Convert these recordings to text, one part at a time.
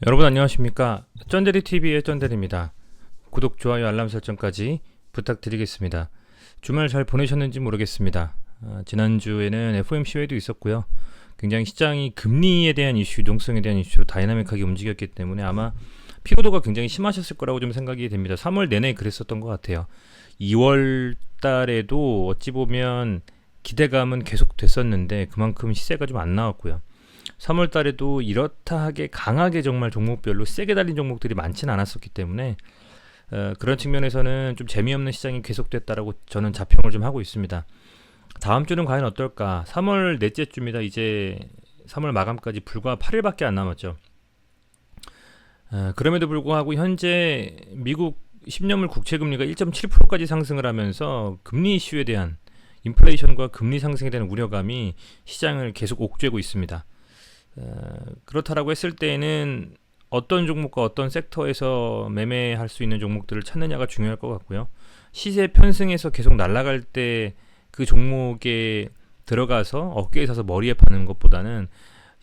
여러분 안녕하십니까? 쩐데리TV의 쩐데리입니다. 구독, 좋아요, 알람 설정까지 부탁드리겠습니다. 주말 잘 보내셨는지 모르겠습니다. 지난주에는 FOMC회도 있었고요. 굉장히 시장이 금리에 대한 이슈, 유동성에 대한 이슈로 다이나믹하게 움직였기 때문에 아마 피로도가 굉장히 심하셨을 거라고 좀 생각이 됩니다. 3월 내내 그랬었던 것 같아요. 2월 달에도 어찌 보면 기대감은 계속 됐었는데 그만큼 시세가 좀 안 나왔고요. 3월 달에도 이렇다 하게 강하게 정말 종목별로 세게 달린 종목들이 많지는 않았었기 때문에 그런 측면에서는 좀 재미없는 시장이 계속됐다라고 저는 자평을 좀 하고 있습니다. 다음 주는 과연 어떨까? 3월 넷째 주입니다. 이제 3월 마감까지 불과 8일밖에 안 남았죠. 그럼에도 불구하고 현재 미국 10년물 국채금리가 1.7%까지 상승을 하면서 금리 이슈에 대한 인플레이션과 금리 상승에 대한 우려감이 시장을 계속 옥죄고 있습니다. 그렇다라고 했을 때에는 어떤 종목과 어떤 섹터에서 매매할 수 있는 종목들을 찾느냐가 중요할 것 같고요. 시세 편승해서 계속 날아갈 때 그 종목에 들어가서 어깨에 사서 머리에 파는 것보다는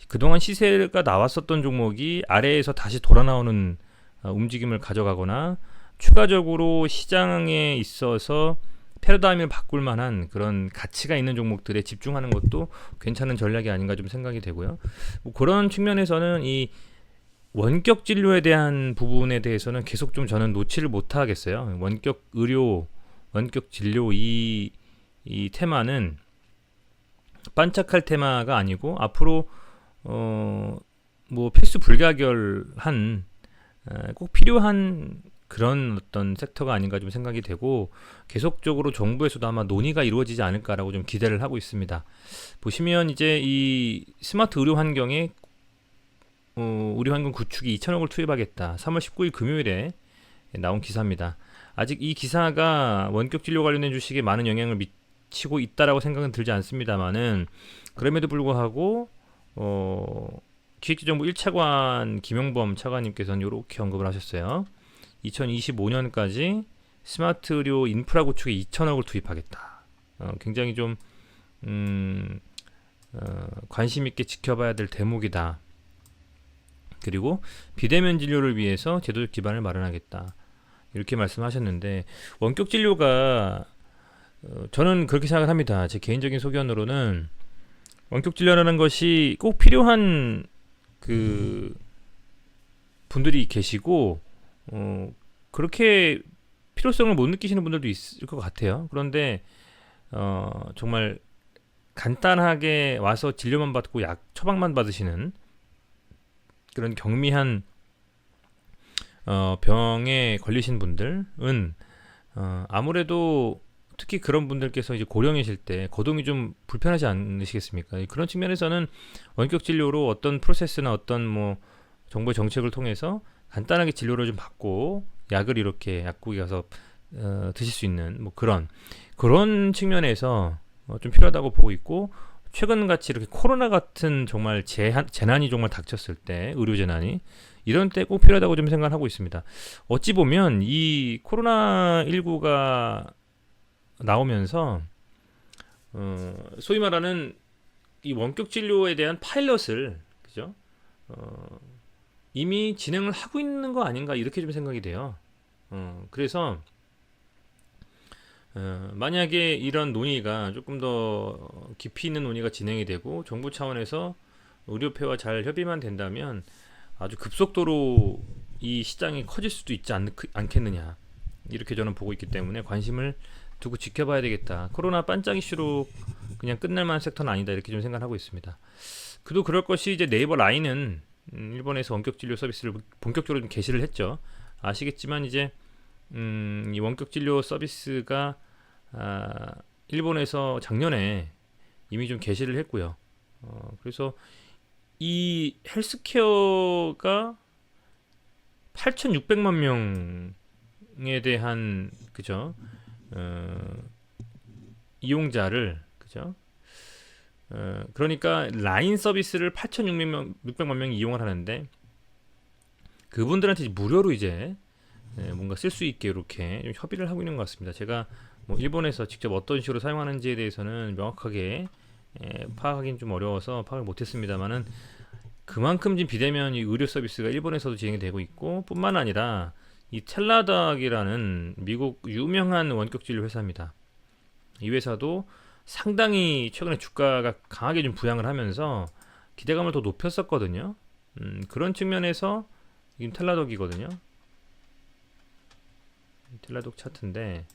그동안 시세가 나왔었던 종목이 아래에서 다시 돌아 나오는 움직임을 가져가거나 추가적으로 시장에 있어서 패러다임을 바꿀 만한 그런 가치가 있는 종목들에 집중하는 것도 괜찮은 전략이 아닌가 좀 생각이 되고요. 뭐 그런 측면에서는 이 원격 진료에 대한 부분에 대해서는 계속 좀 저는 놓지를 못하겠어요. 원격 의료, 원격 진료 이 테마는 반짝할 테마가 아니고 앞으로 뭐 필수 불가결한 꼭 필요한 그런 어떤 섹터가 아닌가 좀 생각이 되고 계속적으로 정부에서도 아마 논의가 이루어지지 않을까라고 좀 기대를 하고 있습니다. 보시면 이제 이 스마트 의료 환경에 의료 환경 구축이 2천억을 투입하겠다. 3월 19일 금요일에 나온 기사입니다. 아직 이 기사가 원격 진료 관련된 주식에 많은 영향을 미치고 있다라고 생각은 들지 않습니다만은 그럼에도 불구하고 기획재정부 1차관 김용범 차관님께서는 이렇게 언급을 하셨어요. 2025년까지 스마트 의료 인프라 구축에 2천억을 투입하겠다. 굉장히 좀 관심 있게 지켜봐야 될 대목이다. 그리고 비대면 진료를 위해서 제도적 기반을 마련하겠다. 이렇게 말씀하셨는데 원격 진료가 저는 그렇게 생각을 합니다. 제 개인적인 소견으로는 원격 진료라는 것이 꼭 필요한 그 분들이 계시고 그렇게 필요성을 못 느끼시는 분들도 있을 것 같아요. 그런데 정말 간단하게 와서 진료만 받고 약 처방만 받으시는 그런 경미한 병에 걸리신 분들은 아무래도 특히 그런 분들께서 이제 고령이실 때 거동이 좀 불편하지 않으시겠습니까? 그런 측면에서는 원격 진료로 어떤 프로세스나 어떤 뭐 정부의 정책을 통해서 간단하게 진료를 좀 받고 약을 이렇게 약국에 가서 드실 수 있는 뭐 그런 측면에서 좀 필요하다고 보고 있고 최근 같이 이렇게 코로나 같은 정말 재난이 정말 닥쳤을 때 의료 재난이 이런 때 꼭 필요하다고 좀 생각을 하고 있습니다. 어찌 보면 이 코로나 19가 나오면서 소위 말하는 이 원격 진료에 대한 파일럿을 그죠? 이미 진행을 하고 있는 거 아닌가 이렇게 좀 생각이 돼요. 그래서 만약에 이런 논의가 조금 더 깊이 있는 논의가 진행이 되고 정부 차원에서 의료패와 잘 협의만 된다면 아주 급속도로 이 시장이 커질 수도 있지 않겠느냐 이렇게 저는 보고 있기 때문에 관심을 두고 지켜봐야 되겠다. 코로나 반짝 이슈로 그냥 끝날 만한 섹터는 아니다 이렇게 좀 생각하고 있습니다. 그도 그럴 것이 이제 네이버 라인은 일본에서 원격 진료 서비스를 본격적으로 좀 개시를 했죠. 아시겠지만 이제 이 원격 진료 서비스가 일본에서 작년에 이미 좀 개시를 했고요. 그래서 이 헬스케어가 8,600만 명에 대한 그죠? 이용자를 그죠? 그러니까 라인 서비스를 8,600만 명이 이용을 하는데 그분들한테 무료로 이제 뭔가 쓸 수 있게 이렇게 좀 협의를 하고 있는 것 같습니다. 제가 뭐 일본에서 직접 어떤 식으로 사용하는지에 대해서는 명확하게 파악하기는 좀 어려워서 파악을 못했습니다만은 그만큼 지금 비대면 이 의료 서비스가 일본에서도 진행이 되고 있고 뿐만 아니라 이 텔라닥이라는 미국 유명한 원격 진료 회사입니다. 이 회사도 상당히 최근에 주가가 강하게 좀 부양을 하면서 기대감을 더 높였었거든요. 그런 측면에서 지금 텔라독이거든요. 텔라독 차트인데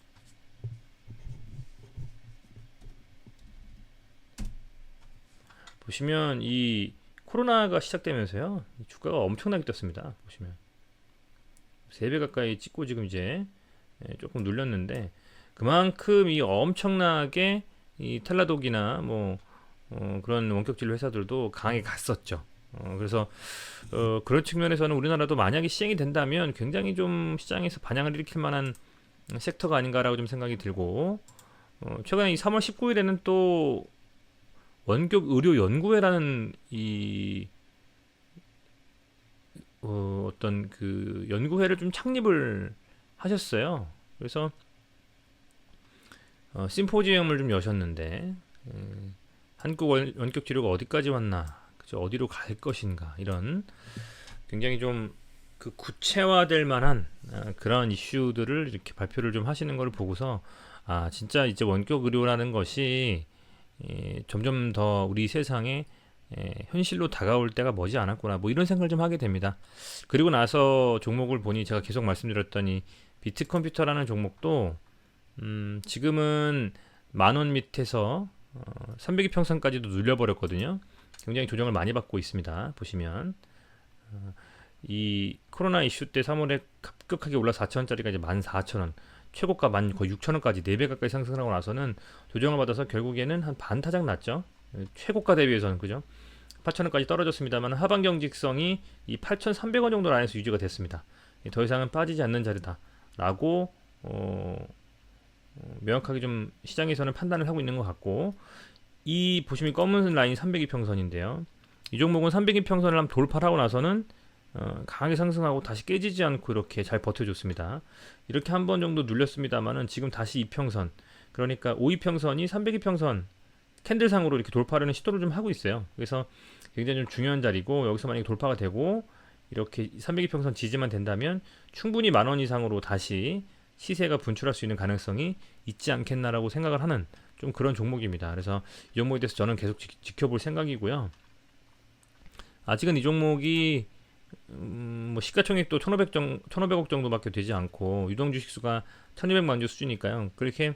보시면 이 코로나가 시작되면서요 주가가 엄청나게 뛰었습니다. 보시면 3배 가까이 찍고 지금 이제 조금 눌렸는데 그만큼 이 엄청나게 이 텔라독이나 뭐 그런 원격 진료 회사들도 강하게 갔었죠. 그래서 그런 측면에서는 우리나라도 만약에 시행이 된다면 굉장히 좀 시장에서 반향을 일으킬 만한 섹터가 아닌가라고 좀 생각이 들고 최근에 이 3월 19일에는 또 원격 의료 연구회라는 이 어떤 그 연구회를 좀 창립을 하셨어요. 그래서 심포지엄을 좀 여셨는데 한국 원격 치료가 어디까지 왔나, 그죠? 어디로 갈 것인가 이런 굉장히 좀 그 구체화될 만한 그런 이슈들을 이렇게 발표를 좀 하시는 걸 보고서 진짜 이제 원격 의료라는 것이 점점 더 우리 세상에 현실로 다가올 때가 머지 않았구나 뭐 이런 생각을 좀 하게 됩니다. 그리고 나서 종목을 보니 제가 계속 말씀드렸더니 비트컴퓨터라는 종목도 지금은 10,000원 밑에서 300이평선까지도 눌려버렸거든요. 굉장히 조정을 많이 받고 있습니다. 보시면 이 코로나 이슈 때 3월에 급격하게 올라 4,000원짜리가 이제 14,000원, 최고가 거의 6,000원까지 4배 가까이 상승하고 나서는 조정을 받아서 결국에는 한 반타작 났죠. 최고가 대비해서는 그죠? 8,000원까지 떨어졌습니다만 하반 경직성이 이 8,300원 정도 라인에서 유지가 됐습니다. 더 이상은 빠지지 않는 자리다라고 명확하게 좀 시장에서는 판단을 하고 있는 것 같고 이 보시면 검은 라인이 300이평선인데요. 이 종목은 300이평선을 한번 돌파를 하고 나서는 강하게 상승하고 다시 깨지지 않고 이렇게 잘 버텨줬습니다. 이렇게 한 번 정도 눌렸습니다만은 지금 다시 이평선 그러니까 5이평선이 300이평선 캔들상으로 이렇게 돌파하려는 시도를 좀 하고 있어요. 그래서 굉장히 좀 중요한 자리고 여기서 만약에 돌파가 되고 이렇게 300이평선 지지만 된다면 충분히 10,000원 이상으로 다시 시세가 분출할 수 있는 가능성이 있지 않겠나라고 생각을 하는 좀 그런 종목입니다. 그래서 이 종목에 대해서 저는 계속 지켜볼 생각이고요. 아직은 이 종목이 뭐 시가총액도 1,500억 정도밖에 되지 않고 유동주식수가 1,200만 주 수준이니까요. 그렇게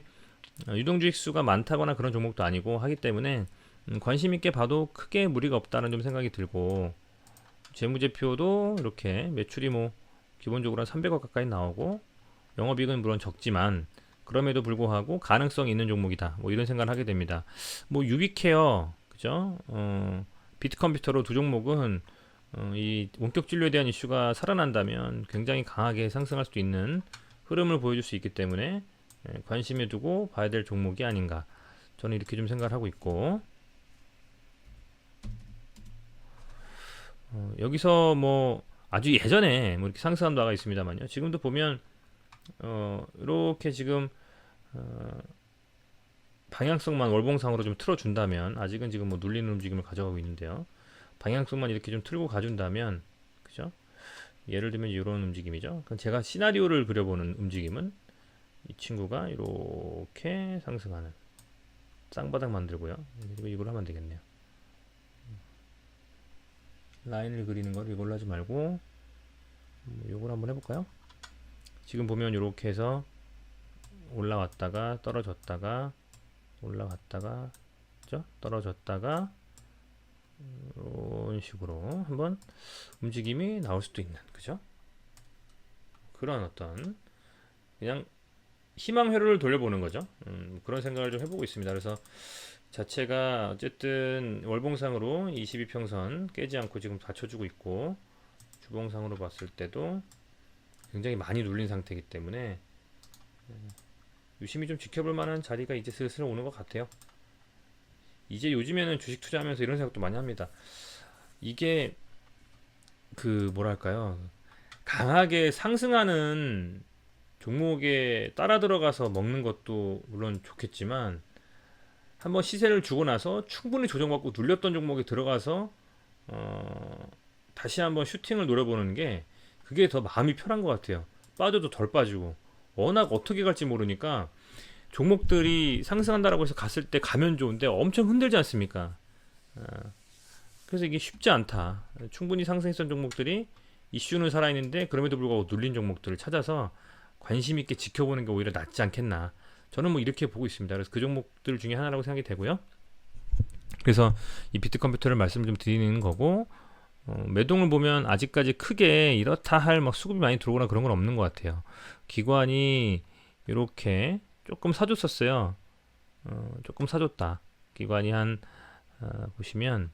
유동주식수가 많다거나 그런 종목도 아니고 하기 때문에 관심 있게 봐도 크게 무리가 없다는 좀 생각이 들고 재무제표도 이렇게 매출이 뭐 기본적으로 한 300억 가까이 나오고 영업이익은 물론 적지만 그럼에도 불구하고 가능성이 있는 종목이다. 뭐 이런 생각을 하게 됩니다. 뭐 유비케어 그죠? 비트컴퓨터로 두 종목은 이 원격 진료에 대한 이슈가 살아난다면 굉장히 강하게 상승할 수 있는 흐름을 보여줄 수 있기 때문에 관심에 두고 봐야 될 종목이 아닌가 저는 이렇게 좀 생각을 하고 있고 여기서 뭐 아주 예전에 뭐 이렇게 상승한 바가 있습니다만요. 지금도 보면 이렇게 지금 방향성만 월봉상으로 좀 틀어준다면 아직은 지금 뭐 눌리는 움직임을 가져가고 있는데요. 방향성만 이렇게 좀 틀고 가준다면 그죠? 예를 들면 이런 움직임이죠. 그럼 제가 시나리오를 그려보는 움직임은 이 친구가 이렇게 상승하는 쌍바닥 만들고요. 그리고 이걸 하면 되겠네요. 라인을 그리는 걸 이걸로 하지 말고 이걸 한번 해볼까요? 지금 보면 이렇게 해서 올라왔다가 떨어졌다가 올라갔다가 그죠? 떨어졌다가 이런 식으로 한번 움직임이 나올 수도 있는 그죠? 그런 어떤 그냥 희망 회로를 돌려보는 거죠. 그런 생각을 좀 해보고 있습니다. 그래서 자체가 어쨌든 월봉상으로 22평선 깨지 않고 지금 받쳐주고 있고 주봉상으로 봤을 때도 굉장히 많이 눌린 상태이기 때문에 유심히 좀 지켜볼 만한 자리가 이제 슬슬 오는 것 같아요. 이제 요즘에는 주식 투자하면서 이런 생각도 많이 합니다. 이게 그 뭐랄까요 강하게 상승하는 종목에 따라 들어가서 먹는 것도 물론 좋겠지만 한번 시세를 주고 나서 충분히 조정받고 눌렸던 종목에 들어가서 다시 한번 슈팅을 노려보는 게 그게 더 마음이 편한 것 같아요. 빠져도 덜 빠지고 워낙 어떻게 갈지 모르니까 종목들이 상승한다라고 해서 갔을 때 가면 좋은데 엄청 흔들지 않습니까? 어, 그래서 이게 쉽지 않다. 충분히 상승했던 종목들이 이슈는 살아있는데 그럼에도 불구하고 눌린 종목들을 찾아서 관심 있게 지켜보는 게 오히려 낫지 않겠나. 저는 뭐 이렇게 보고 있습니다. 그래서 그 종목들 중에 하나라고 생각이 되고요. 그래서 이 비트컴퓨터를 말씀을 좀 드리는 거고, 매동을 보면 아직까지 크게 이렇다 할 막 수급이 많이 들어오거나 그런 건 없는 것 같아요. 기관이 이렇게 조금 사줬었어요. 조금 사줬다. 기관이 보시면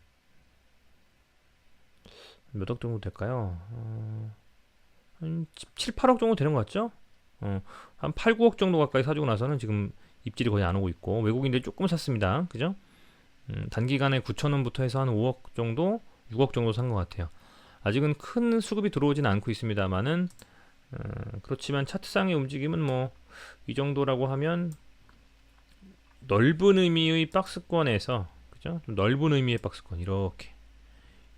몇 억 정도 될까요? 한 7, 8억 정도 되는 것 같죠? 한 8, 9억 정도 가까이 사주고 나서는 지금 입질이 거의 안 오고 있고, 외국인들이 조금 샀습니다. 그죠? 단기간에 9천원부터 해서 한 5억 정도, 6억 정도 산 것 같아요. 아직은 큰 수급이 들어오지는 않고 있습니다만은, 그렇지만 차트상의 움직임은 뭐 이 정도라고 하면 넓은 의미의 박스권에서, 그죠? 좀 넓은 의미의 박스권, 이렇게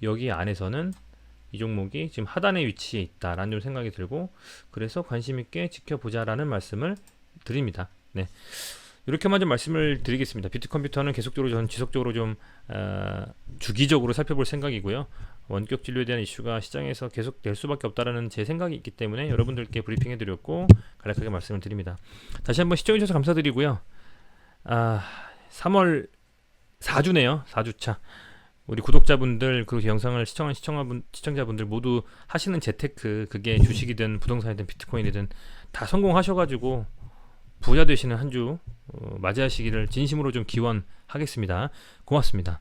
여기 안에서는 이 종목이 지금 하단에 위치해 있다라는 좀 생각이 들고, 그래서 관심 있게 지켜보자라는 말씀을 드립니다. 네. 이렇게만 좀 말씀을 드리겠습니다. 비트컴퓨터는 계속적으로 저는 지속적으로 좀 주기적으로 살펴볼 생각이고요. 원격 진료에 대한 이슈가 시장에서 계속 될 수밖에 없다라는 제 생각이 있기 때문에 여러분들께 브리핑해 드렸고 간략하게 말씀을 드립니다. 다시 한번 시청해 주셔서 감사드리고요. 3월 4주네요. 4주차. 우리 구독자분들 그리고 영상을 시청한 시청자분들 모두 하시는 재테크, 그게 주식이든 부동산이든 비트코인이든 다 성공하셔가지고 부자 되시는 한 주 맞이하시기를 진심으로 좀 기원하겠습니다. 고맙습니다.